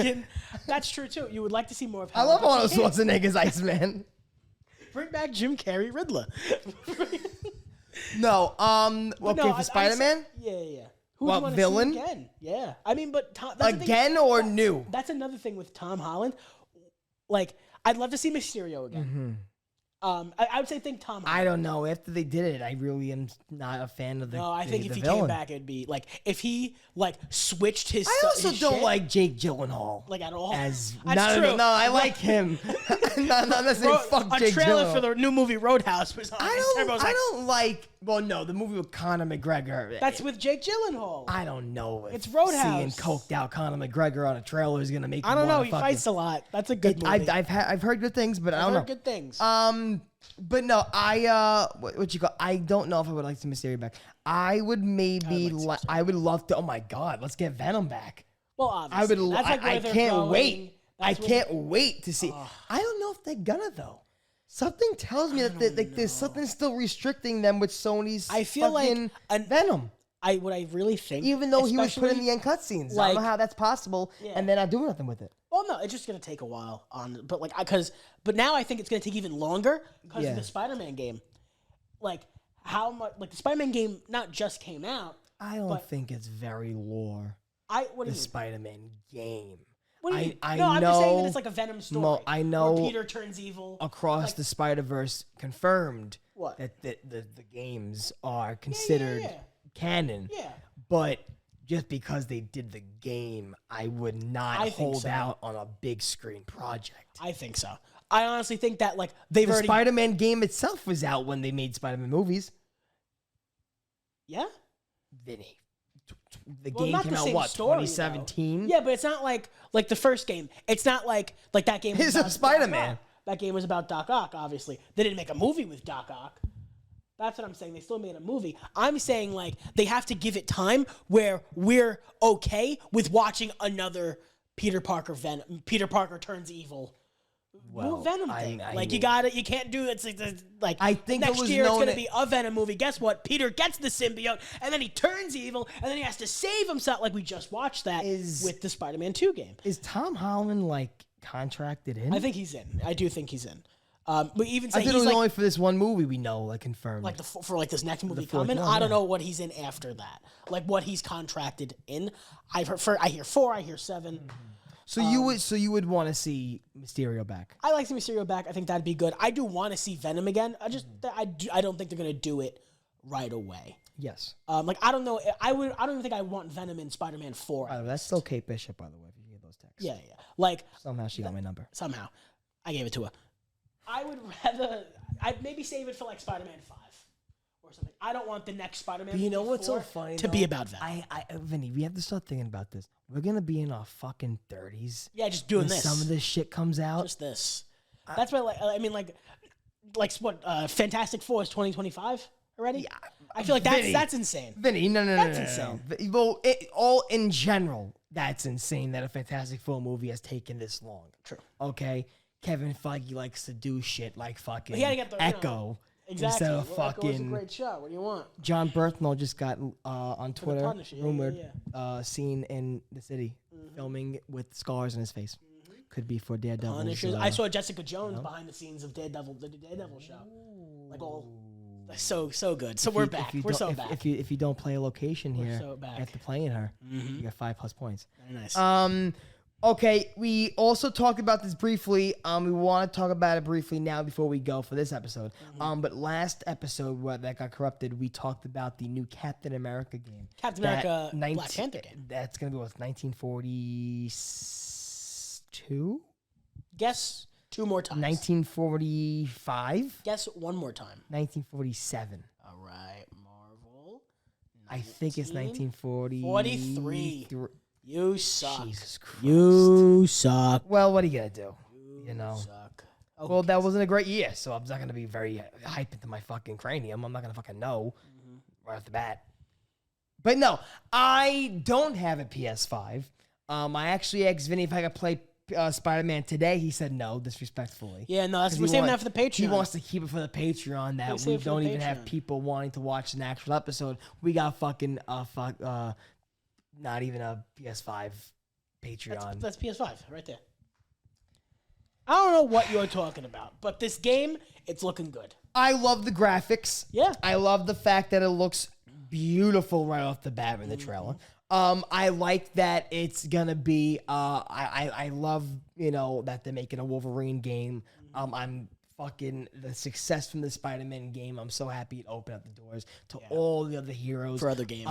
Speaker 3: That's true too. You would like to see more of.
Speaker 2: I love Arnold Schwarzenegger's Iceman.
Speaker 3: Bring back Jim Carrey Riddler.
Speaker 2: No. For Spider-Man.
Speaker 3: Yeah.
Speaker 2: Who do you want villain?
Speaker 3: To see again? Yeah. I mean, but
Speaker 2: again or new?
Speaker 3: That's another thing with Tom Holland. Like, I'd love to see Mysterio again. I would say think Tom Holland.
Speaker 2: I don't know. After they did it, I really am not a fan of the.
Speaker 3: No, I think if he
Speaker 2: villain.
Speaker 3: came back, it'd be like if he like switched his.
Speaker 2: I also don't like Jake Gyllenhaal.
Speaker 3: Like at all.
Speaker 2: That's
Speaker 3: true.
Speaker 2: No, I like him. not necessarily fuck Jake Gyllenhaal.
Speaker 3: A trailer for the new movie Roadhouse was on.
Speaker 2: I don't like. Well, no, the movie with Conor McGregor.
Speaker 3: That's with Jake Gyllenhaal.
Speaker 2: I don't know if
Speaker 3: it's Roadhouse.
Speaker 2: Seeing coked out Conor McGregor on a trailer is gonna make.
Speaker 3: I don't know. He fights a lot. That's a good movie.
Speaker 2: I've heard good things, but I don't know.
Speaker 3: Good things.
Speaker 2: But no, what you call? I don't know if I would like to see Mysterio back. I would maybe. I would love to. Oh my God, let's get Venom back.
Speaker 3: Well, obviously,
Speaker 2: I can't wait. I can't wait to see. I don't know if they're gonna though. Something tells me that there's something still restricting them with Sony's.
Speaker 3: I feel like
Speaker 2: Venom.
Speaker 3: what I really think,
Speaker 2: Even though he was put in
Speaker 3: especially-
Speaker 2: the end cutscenes. I
Speaker 3: like-
Speaker 2: don't know how that's possible,
Speaker 3: Yeah.
Speaker 2: and they're not doing nothing with it.
Speaker 3: Well, no, it's just gonna take a while but now I think it's gonna take even longer because
Speaker 2: Yeah.
Speaker 3: of the Spider-Man game. Like how much? Like the Spider-Man game not just came out.
Speaker 2: I don't
Speaker 3: But-
Speaker 2: think it's very lore.
Speaker 3: What do
Speaker 2: The
Speaker 3: you mean?
Speaker 2: Spider-Man game.
Speaker 3: What do you mean?
Speaker 2: I
Speaker 3: No, I'm just saying that
Speaker 2: know-
Speaker 3: it's like a Venom story.
Speaker 2: I know
Speaker 3: where Peter turns evil.
Speaker 2: Across
Speaker 3: Like-
Speaker 2: the Spider-Verse confirmed
Speaker 3: What?
Speaker 2: that the games are considered
Speaker 3: yeah.
Speaker 2: canon.
Speaker 3: Yeah.
Speaker 2: But just because they did the game, I would not
Speaker 3: I think
Speaker 2: hold
Speaker 3: so.
Speaker 2: out on a big screen project.
Speaker 3: I think so. I honestly think that like they've
Speaker 2: The
Speaker 3: already.
Speaker 2: Spider-Man game itself was out when they made Spider-Man movies.
Speaker 3: Yeah.
Speaker 2: Vinny. The
Speaker 3: Well,
Speaker 2: game
Speaker 3: not
Speaker 2: came
Speaker 3: the
Speaker 2: out,
Speaker 3: same
Speaker 2: what,
Speaker 3: story,
Speaker 2: 2017?
Speaker 3: Yeah, but it's not like the first game. It's not like that game. Was
Speaker 2: It's a
Speaker 3: about Doc
Speaker 2: Spider-Man.
Speaker 3: Ock. That game was about Doc Ock. Obviously, they didn't make a movie with Doc Ock. That's what I'm saying. They still made a movie. I'm saying like they have to give it time where we're okay with watching another Peter Parker turns evil.
Speaker 2: Well,
Speaker 3: Venom
Speaker 2: I-
Speaker 3: thing.
Speaker 2: I
Speaker 3: Like you
Speaker 2: mean-
Speaker 3: got it. You can't do it. It's like
Speaker 2: I think it
Speaker 3: next
Speaker 2: was
Speaker 3: year it's
Speaker 2: known
Speaker 3: gonna
Speaker 2: that-
Speaker 3: be a Venom movie. Guess what? Peter gets the symbiote, and then he turns evil, and then he has to save himself. Like we just watched that with the Spider-Man 2 game.
Speaker 2: Is Tom Holland, like, contracted in?
Speaker 3: I think he's in. I do think he's in. But even
Speaker 2: I
Speaker 3: say
Speaker 2: thought it
Speaker 3: he's
Speaker 2: was
Speaker 3: like
Speaker 2: only for this one movie we know, like, confirmed.
Speaker 3: like for like this next movie
Speaker 2: fourth
Speaker 3: coming.
Speaker 2: one,
Speaker 3: I don't
Speaker 2: yeah.
Speaker 3: know what he's in after that. Like what he's contracted in. I hear 4. I hear 7.
Speaker 2: so you would want to see Mysterio back.
Speaker 3: I like seeing Mysterio back. I think that'd be good. I do want to see Venom again. I don't think they're gonna do it right away.
Speaker 2: Yes.
Speaker 3: Like I don't know. I don't even think I want Venom in Spider-Man 4.
Speaker 2: By the way, that's still Kate Bishop, by the way, if you get those texts.
Speaker 3: Yeah. Like
Speaker 2: Somehow she got my number.
Speaker 3: somehow, I gave it to her. I would rather. I'd maybe save it for like Spider-Man 5 or something. I don't want the next Spider-Man.
Speaker 2: But you know
Speaker 3: movie
Speaker 2: what's so
Speaker 3: 4
Speaker 2: funny?
Speaker 3: to
Speaker 2: though?
Speaker 3: be about Venom.
Speaker 2: Vinny, we have to start thinking about this. We're gonna be in our fucking 30s.
Speaker 3: Yeah, just doing
Speaker 2: when
Speaker 3: this.
Speaker 2: some of this shit comes out.
Speaker 3: Just this. That's why. I mean, like what? Fantastic Four is 2025 already.
Speaker 2: Yeah,
Speaker 3: I feel like
Speaker 2: Vinny.
Speaker 3: that's insane.
Speaker 2: Vinny, no.
Speaker 3: That's
Speaker 2: no.
Speaker 3: insane.
Speaker 2: Well, all in general, that's insane that a Fantastic Four movie has taken this long.
Speaker 3: True.
Speaker 2: Okay, Kevin Feige likes to do shit like fucking
Speaker 3: He had to get the, you know,
Speaker 2: Echo
Speaker 3: Exactly.
Speaker 2: instead of
Speaker 3: Well, Echo was a
Speaker 2: fucking.
Speaker 3: great shot. What do you want?
Speaker 2: John Berthnall just got on Twitter
Speaker 3: Punisher, yeah,
Speaker 2: rumored
Speaker 3: yeah,
Speaker 2: seen in the city filming with scars on his face. Could be for Daredevil.
Speaker 3: Punisher. I saw Jessica Jones behind the scenes of Daredevil, the Daredevil show. Like all, so good. So we're back. We're so back.
Speaker 2: If you don't play a location here
Speaker 3: so back.
Speaker 2: after playing her, you get 5+ points.
Speaker 3: Very nice.
Speaker 2: Okay, we also talked about this briefly. We want to talk about it briefly now before we go for this episode. But last episode that got corrupted, we talked about the new Captain America game.
Speaker 3: Captain
Speaker 2: That
Speaker 3: America Black Panther game.
Speaker 2: That's gonna be what, 1942,
Speaker 3: Guess 2 more times.
Speaker 2: 1945,
Speaker 3: Guess 1 more time.
Speaker 2: 1947.
Speaker 3: All right, Marvel.
Speaker 2: I think it's 1940.
Speaker 3: 43. You suck.
Speaker 2: Jesus Christ.
Speaker 3: You suck.
Speaker 2: Well, what are you gonna do? You know.
Speaker 3: Suck.
Speaker 2: Well, that wasn't a great year, so I'm not gonna be very hyped into my fucking cranium. I'm not gonna fucking know right off the bat. But no, I don't have a PS5. I actually asked Vinny if I could play Spider-Man today. He said no, disrespectfully.
Speaker 3: Yeah, no, that's
Speaker 2: 'Cause
Speaker 3: we're
Speaker 2: he
Speaker 3: saving
Speaker 2: want-
Speaker 3: that for the Patreon.
Speaker 2: He wants to keep it for the Patreon. That
Speaker 3: save
Speaker 2: we
Speaker 3: it for the
Speaker 2: don't even have
Speaker 3: Patreon.
Speaker 2: people wanting to watch an actual episode. We got fucking not even a PS5 Patreon.
Speaker 3: That's PS5 right there. I don't know what you're talking about, but this game, it's looking good.
Speaker 2: I love the graphics.
Speaker 3: Yeah.
Speaker 2: I love the fact that it looks beautiful right off the bat in the trailer. I like that it's gonna be. I love that they're making a Wolverine game. I'm fucking the success from the Spider-Man game. I'm so happy it opened up the doors to all the other heroes
Speaker 3: For other games,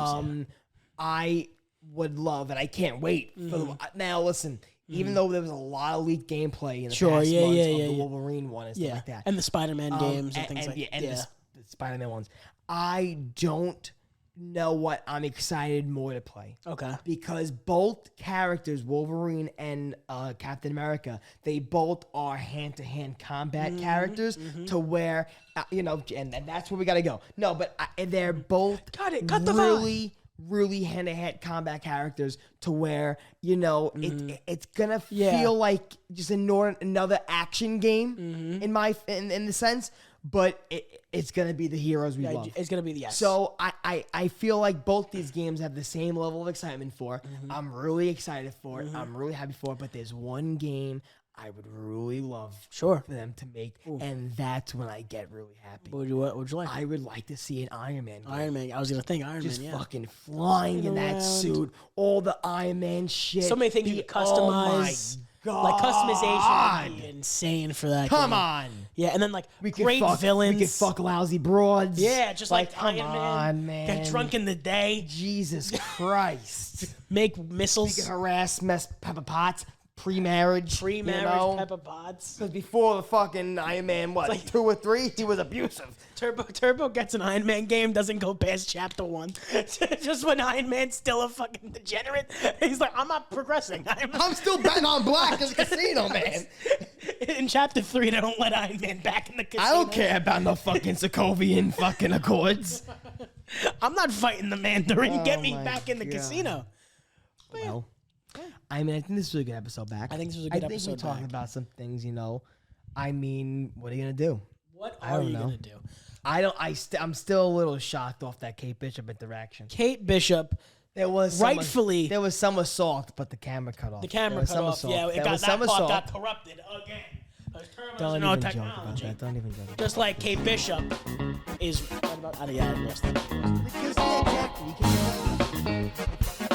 Speaker 2: I would love, and I can't wait for the. Now listen. Even though there was a lot of leaked gameplay in the past months of the Wolverine one and stuff like that.
Speaker 3: And the Spider-Man games and things like that.
Speaker 2: And the Spider-Man ones. I don't know what I'm excited more to play.
Speaker 3: Okay.
Speaker 2: Because both characters, Wolverine and Captain America, they both are hand-to-hand combat characters to where, and that's where we got to go. No, but they're both
Speaker 3: Got it. Cut the
Speaker 2: really hand-to-hand combat characters to where it's gonna feel like just another action game in the sense, but it's gonna be the heroes we
Speaker 3: Yeah,
Speaker 2: love.
Speaker 3: it's gonna be the yes.
Speaker 2: So I feel like both these games have the same level of excitement for. I'm really excited for it. I'm really happy for it. But there's one game I would really love
Speaker 3: Sure.
Speaker 2: for them to make, and that's when I get really happy.
Speaker 3: What would you like?
Speaker 2: I would like to see an Iron Man game.
Speaker 3: Iron Man. I was gonna think Iron
Speaker 2: Just
Speaker 3: Man. Yeah.
Speaker 2: fucking flying in that
Speaker 3: around.
Speaker 2: suit, all the Iron Man shit.
Speaker 3: So many things you could customize.
Speaker 2: Oh my god!
Speaker 3: Like customization would be insane for that.
Speaker 2: Come
Speaker 3: game.
Speaker 2: on.
Speaker 3: Yeah, and then like
Speaker 2: We could
Speaker 3: great
Speaker 2: fuck,
Speaker 3: villains.
Speaker 2: We could fuck lousy broads.
Speaker 3: Yeah, just like
Speaker 2: come
Speaker 3: Iron
Speaker 2: on,
Speaker 3: Man.
Speaker 2: man.
Speaker 3: Get drunk in the day.
Speaker 2: Jesus Christ.
Speaker 3: Make
Speaker 2: We
Speaker 3: missiles.
Speaker 2: could harass Pepper Potts pre-marriage.
Speaker 3: Pre-marriage
Speaker 2: you know?
Speaker 3: Pepper Pots.
Speaker 2: Because before the fucking Iron Man, what, 2 or 3, he was abusive.
Speaker 3: Turbo gets an Iron Man game, doesn't go past chapter 1. Just when Iron Man's still a fucking degenerate, he's like, I'm not progressing.
Speaker 2: I'm still betting on black as a casino, man.
Speaker 3: In chapter 3, they don't let Iron Man back in the casino.
Speaker 2: I don't care about no fucking Sokovian fucking Accords.
Speaker 3: I'm not fighting the Mandarin. Get me
Speaker 2: my
Speaker 3: back in the
Speaker 2: God.
Speaker 3: casino.
Speaker 2: Well, I mean, I think this was a good episode back.
Speaker 3: I think this was a good
Speaker 2: I think
Speaker 3: episode
Speaker 2: we talked
Speaker 3: back.
Speaker 2: about some things, you know. I mean, what are you gonna do?
Speaker 3: What
Speaker 2: I
Speaker 3: are
Speaker 2: don't
Speaker 3: you
Speaker 2: know.
Speaker 3: going to do?
Speaker 2: I'm still a little shocked off that Kate Bishop interaction.
Speaker 3: Kate Bishop,
Speaker 2: There was
Speaker 3: Rightfully-
Speaker 2: there was some assault, but the camera cut off.
Speaker 3: the
Speaker 2: There
Speaker 3: camera
Speaker 2: was
Speaker 3: cut
Speaker 2: some
Speaker 3: off.
Speaker 2: assault.
Speaker 3: Yeah,
Speaker 2: There
Speaker 3: that
Speaker 2: was some
Speaker 3: part
Speaker 2: assault.
Speaker 3: got corrupted again. Those turbos
Speaker 2: Don't
Speaker 3: and all
Speaker 2: even joke about
Speaker 3: technology.
Speaker 2: that. Don't even joke about
Speaker 3: Just like Kate Bishop is. What about? Yeah, I lost it.
Speaker 2: that. Because, yeah, exactly. You can-